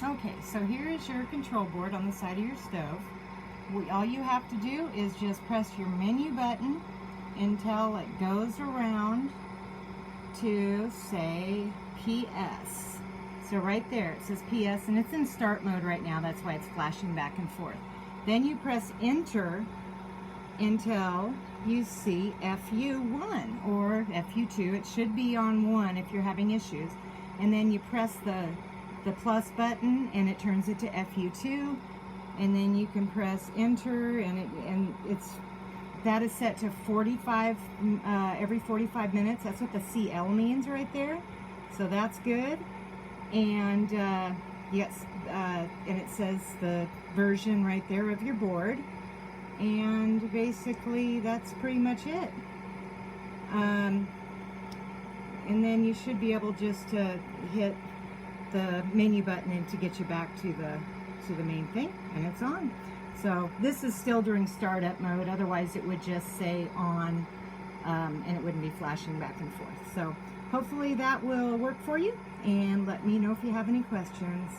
Okay, so here is your control board on the side of your stove. All you have to do is just press your menu button until it goes around to say PS. So right there it says PS, and it's in start mode right now. That's why it's flashing back and forth. Then you press enter until you see FU1 or FU2. It should be on 1 if you're having issues. And then you press the plus button and it turns it to FU2, and then you can press enter, and that is set to 45 every 45 minutes. That's what the CL means right there. So that's good. And yes, and it says the version right there of your board. And basically that's pretty much it. And then you should be able just to hit the menu button and to get you back to the main thing, and it's on. So this is still during startup mode, otherwise it would just say on, and it wouldn't be flashing back and forth. So hopefully that will work for you, and let me know if you have any questions.